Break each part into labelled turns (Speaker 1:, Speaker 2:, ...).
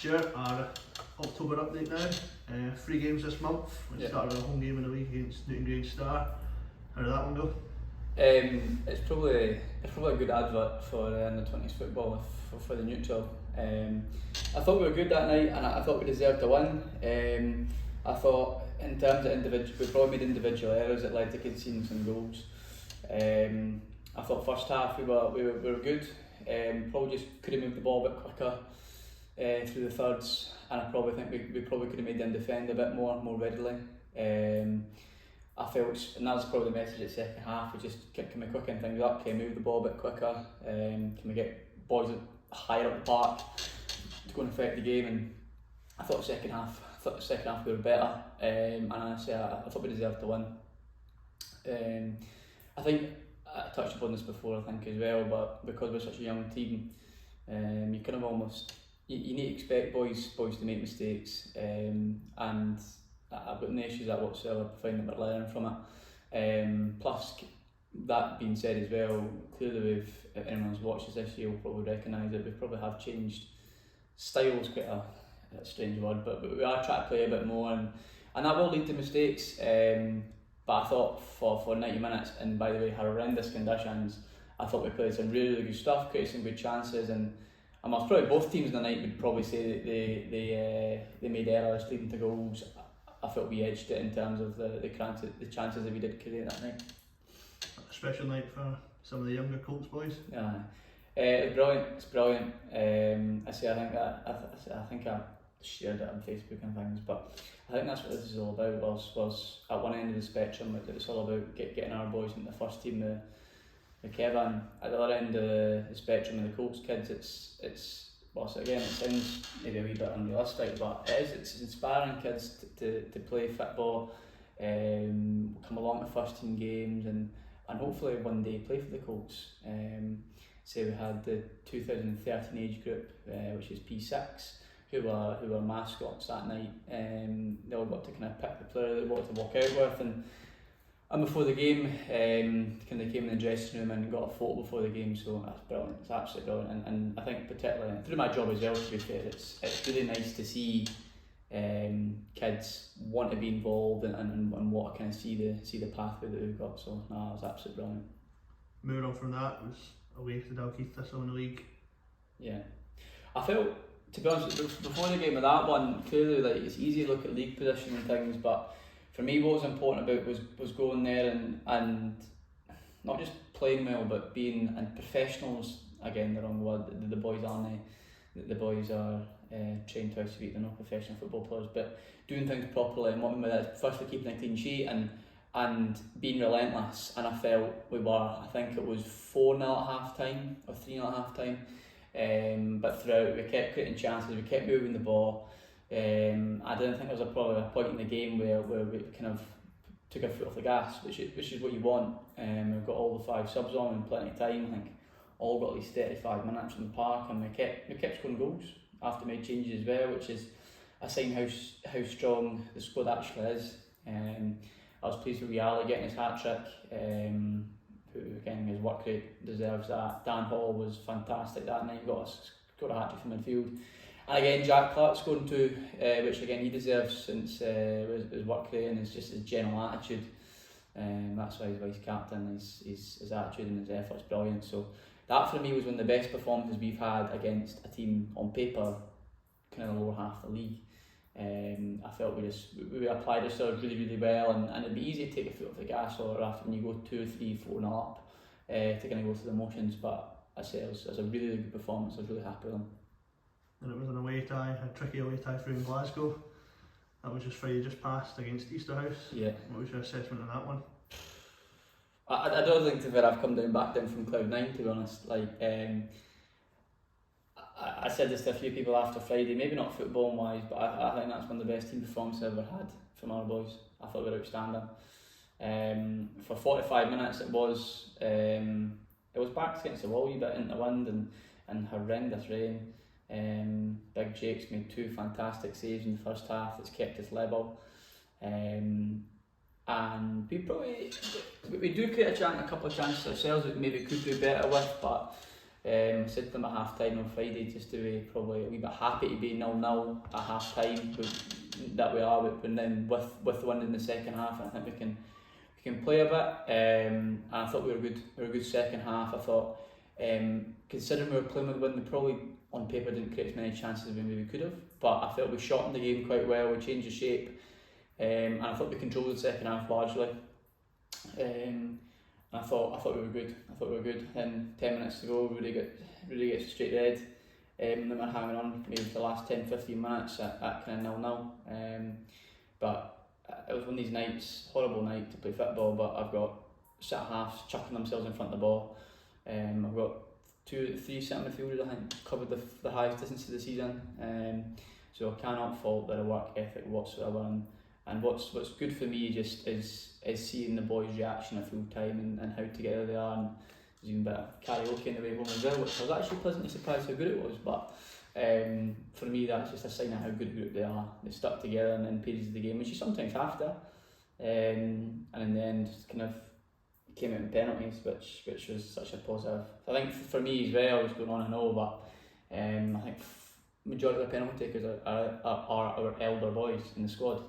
Speaker 1: Stuart, our October update now. 3 games this month. We started our home game in the league against Newtongrange Star. How did that one go?
Speaker 2: It's probably a good advert for U20’s football for the neutral. I thought we were good that night, and I thought we deserved to win. I thought in terms of individual, we probably made individual errors that led to conceding some goals. I thought first half we were good. Probably just could have moved the ball a bit quicker through the thirds, and I probably think we probably could have made them defend a bit more readily. I felt, and that was probably the message at second half, we just can we quicken things up, can we move the ball a bit quicker, can we get boys higher up the park to go and affect the game. And I thought the second half we were better, and I thought we deserved to win. I think I touched upon this before, I think as well, but because we're such a young team, you kind of almost you need to expect boys to make mistakes, and I've got no issues at whatsoever finding that we're learning from it. Plus, that being said as well, clearly if anyone who's watched us this year will probably recognise that we probably have changed styles, quite a strange word, but we are trying to play a bit more, and that will lead to mistakes. But I thought for 90 minutes, and by the way, horrendous conditions, I thought we played some really good stuff, created some good chances, and probably both teams in the night would probably say that they made errors leading to goals. I felt we edged it in terms of the chances that we did create that night.
Speaker 1: A special night for some of the younger Colts boys.
Speaker 2: Yeah, it's brilliant. It's brilliant. I think I shared it on Facebook and things, but I think that's what this is all about. Was at one end of the spectrum, it's all about getting our boys into the first team, the Kevin. At the other end of the spectrum, of the Colts kids, it's again, it sounds maybe a wee bit unrealistic, but it's inspiring kids to play football, come along to first team games, and hopefully one day play for the Colts. Say we had the 2013 age group, which is P6, who were mascots that night. They all got to kind of pick the player they wanted to walk out with, and before the game, kind of came in the dressing room and got a photo before the game. So that's brilliant. It's absolutely brilliant, and I think particularly through my job as well, to be fair, it's really nice to see kids want to be involved and want to kind of see the pathway that we've got. So no, it was absolutely brilliant.
Speaker 1: Moving on from that, it was away to Dalkeith Thistle in the league.
Speaker 2: Yeah, I felt, to be honest, before the game of that one, clearly like it's easy to look at league position and things, but for me what was important about was going there and not just playing well, but being, and professionals, again the wrong word, the boys aren't, the boys are trained twice a week, they're not professional football players, but doing things properly. And what I mean by that, firstly keeping a clean sheet and being relentless, and I felt we were. I think it was 4-0 at half time or 3-0 at half time, but throughout we kept creating chances, we kept moving the ball. I didn't think there was probably a point in the game where we kind of took our foot off the gas, which is what you want. We've got all the 5 subs on in plenty of time. I think all got at least 35 minutes in the park, and we kept scoring goals after made changes as well, which is a sign how strong the squad actually is. I was pleased with Riala getting his hat-trick, who again, his work rate deserves that. Dan Hall was fantastic that night, got a hat-trick from midfield. And again, Jack Clark scoring 2, which again he deserves, since his work rate and his general attitude. That's why he's vice captain. His attitude and his effort's brilliant. So that for me was one of the best performances we've had against a team on paper, kind of the lower half of the league. I felt we applied ourselves really, really well, and it'd be easy to take a foot off the gas or after when you go 2, 3, 4-0 up, to kind of go through the motions. But I say it was a really, really good performance. I was really happy with them.
Speaker 1: And it was an away tie, a tricky away tie through in Glasgow. That was just Friday just passed against Easterhouse.
Speaker 2: Yeah. What
Speaker 1: was your assessment of that one?
Speaker 2: I don't think I've come back down from cloud 9, to be honest. Like, I said this to a few people after Friday, maybe not football wise, but I think that's one of the best team performances I've ever had from our boys. I thought we were outstanding. For 45 minutes it was backs against the wall a wee bit in the wind and horrendous rain. Big Jake's made 2 fantastic saves in the first half that's kept us level. And we do create a couple of chances ourselves that maybe could do better with, but I said to them at half time on Friday, just to be probably a wee bit happy to be 0-0 at half time, that we are, but then with the win in the second half, I think we can play a bit. And I thought we were a good second half. I thought, considering we were playing with the wind, we probably on paper didn't create as many chances as we maybe could have, but I felt we shot in the game quite well. We changed the shape, and I thought we controlled the second half largely. And I thought we were good. And 10 minutes to go, really gets a straight red. And then we're hanging on maybe for the last 10-15 minutes at kind of 0-0. But it was one of these nights, horrible night to play football. But I've got centre halves chucking themselves in front of the ball. I've got 2-3 centre midfielders, I think, covered the highest distance of the season. So I cannot fault their work ethic whatsoever. And what's good for me just is seeing the boys' reaction at full time and how together they are. And there's even a bit of karaoke in the way home as well, which I was actually pleasantly surprised how good it was. But for me, that's just a sign of how good a group they are. They stuck together in periods of the game, which you sometimes have to. And in the end, just kind of came out in penalties, which was such a positive. I think for me as well, it's going on and all, but I think majority of the penalty takers are our elder boys in the squad,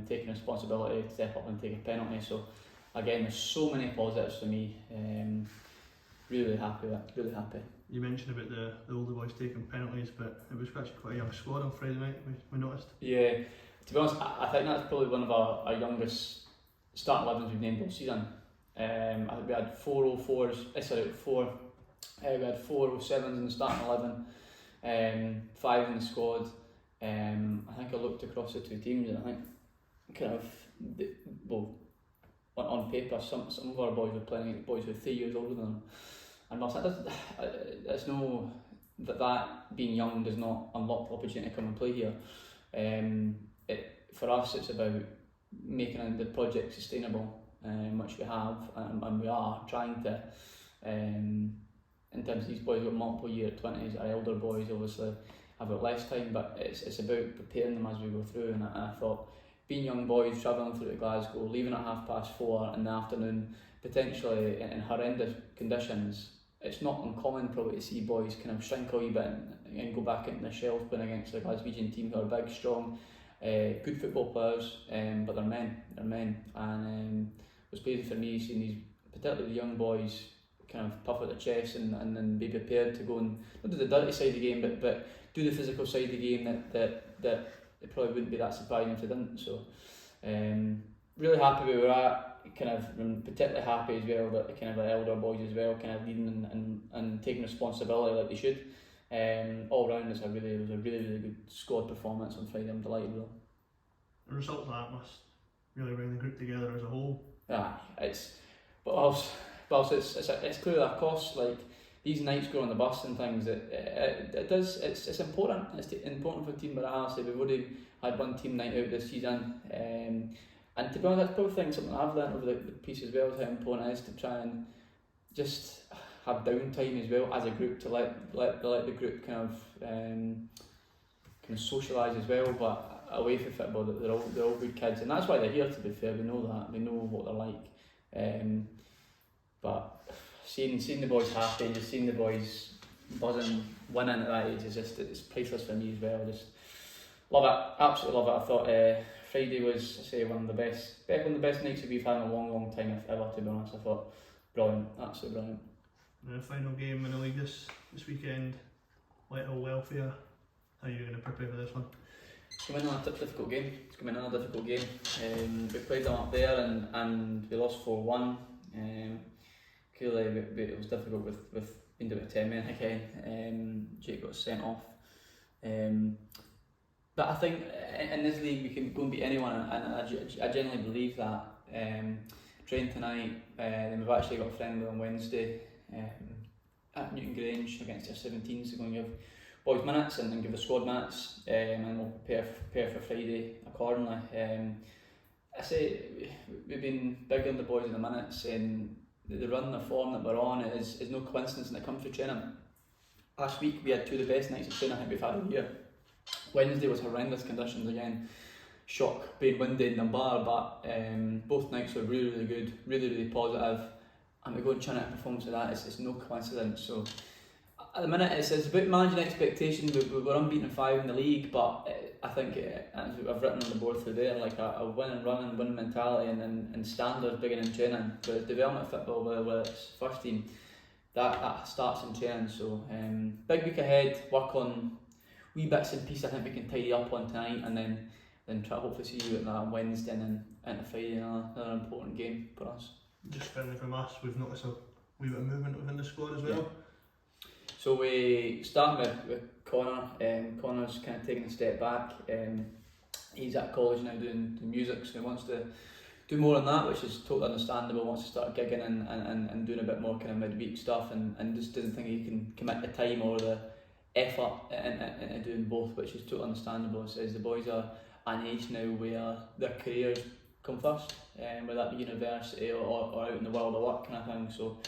Speaker 2: taking responsibility to step up and take a penalty. So again, there's so many positives for me. Really happy.
Speaker 1: You mentioned about the older boys taking penalties, but it was actually quite a young squad on Friday night, we noticed.
Speaker 2: Yeah, to be honest, I think that's probably one of our youngest starting 11s we've named all season. I think we had 4 07s in the starting 11, 5 in the squad. I think I looked across the two teams and I think kind of, on paper, some of our boys were playing against boys who were 3 years older than them. And it's no that being young does not unlock the opportunity to come and play here. For us, it's about making the project sustainable, which we have, and we are trying to. In terms of these boys who got multiple year 20s, our elder boys obviously have got less time, but it's about preparing them as we go through. And I thought, being young boys travelling through to Glasgow, leaving at 4:30 in the afternoon, potentially in horrendous conditions, it's not uncommon probably to see boys kind of shrink a wee bit and go back into their shells playing against a Glaswegian team who are big, strong, good football players, but they're men. And it was pleasing for me seeing these, particularly the young boys, kind of puff out their chest and then be prepared to go and not do the dirty side of the game, but do the physical side of the game that it probably wouldn't be that surprising if they didn't. So really happy where we're at. Kind of particularly happy as well that the kind of our elder boys as well kind of leading and taking responsibility like they should. All round it was a really good squad performance on Friday. I'm delighted with it.
Speaker 1: The result of that must really bring the group together as a whole.
Speaker 2: It's clearly a cost. Like these nights go on the bus and things. It's important. It's important for team morale. So we've already had one team night out this season. And to be honest, that's probably something I've learned over the piece as well, is how important it is to try and just have downtime as well as a group, to let the group kind of socialise as well. But away from football, they're all good kids, and that's why they're here. To be fair, we know that, we know what they're like. But seeing the boys happy and just seeing the boys buzzing, winning at that age it's priceless for me as well. Just love it, absolutely love it. I thought Friday was, one of the best nights that we've had in a long time, if ever, to be honest. I thought brilliant, absolutely brilliant.
Speaker 1: And the final game in the league this weekend, Whitehill Welfare. How are you going to prepare for this one?
Speaker 2: It's going to be another difficult game. We played them up there and we lost 4-1. Clearly it was difficult with being down to 10 men again. Jake got sent off. But I think in this league we can go and beat anyone, and I genuinely believe that. Train tonight, then we've actually got a friendly on Wednesday at Newtongrange against their 17s. They're going to give boys minutes and then give the squad minutes, and we'll prepare for Friday accordingly. I say we've been big on the boys in the minutes, and the run, the form that we're on is no coincidence when it comes to training. Last week we had 2 of the best nights of training I think we've had all year. Wednesday was horrendous conditions again, shock being windy in Dunbar, but both nights were really good, really positive, and we go and churn out a performance of that. It's no coincidence. So at the minute it's about managing expectation. We were unbeaten in 5 in the league, but I think, as I've written on the board through there, like a win and run and win mentality and standards beginning in training. But development football, whether it's first team, that starts in training. So big week ahead, work on wee bits and pieces I think we can tidy up on tonight, and then try to hopefully see you on Wednesday and into Friday, another important game for us.
Speaker 1: Just finally from us, we've noticed a wee bit of movement within the squad as well.
Speaker 2: Yeah. So we start with Connor. Connor's kind of taking a step back. He's at college now doing music, so he wants to do more on that, which is totally understandable. Wants to start gigging and doing a bit more kind of midweek stuff, and just doesn't think he can commit the time or the effort into doing both, which is totally understandable. He says the boys are an age now where their careers come first, whether that be university or out in the world of work kind of thing. So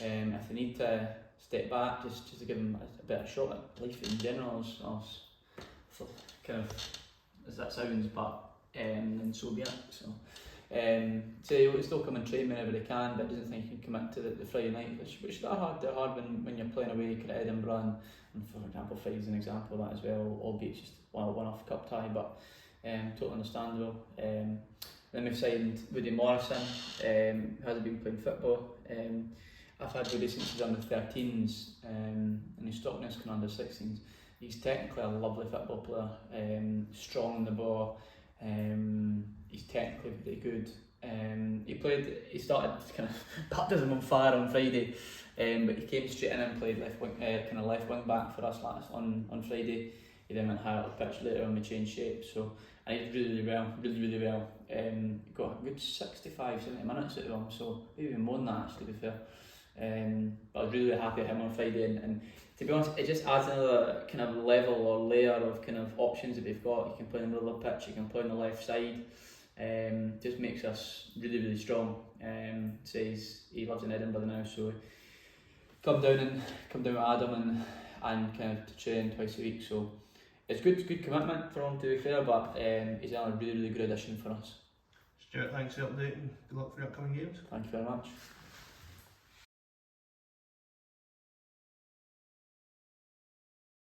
Speaker 2: if they need to step back, just to give them a bit of a shot at life in general, as kind of as that sounds, but then so be it. So he'll still come and train whenever they can, but doesn't think he can commit to the Friday night, which is hard when you're playing away kind of Edinburgh, and for example Friday's an example of that as well, albeit it's just one-off cup tie, but totally understandable. Then we've signed Woody Morrison, who hasn't been playing football. I've had Woody since he's under 13s, and he's stopping us under 16s. He's technically a lovely football player, strong on the ball. He's technically pretty good. He started kind of baptism on fire on Friday, but he came straight in and played left wing back for us on Friday. He then went higher up the pitch later and we changed shape. So and he did really well. Got a good 65-70 minutes out of him, so maybe even more than that actually, to be fair. But I was really happy at him on Friday, and to be honest, it just adds another kind of level or layer of kind of options that we've got. You can play in the middle of the pitch, you can play on the left side. Just makes us really strong. Says he lives in Edinburgh now, so come down with Adam and kind of to train twice a week. So it's good commitment for him, to be fair, but he's a really good addition for us.
Speaker 1: Stuart, thanks for the update and good luck for your upcoming games.
Speaker 2: Thank you very much.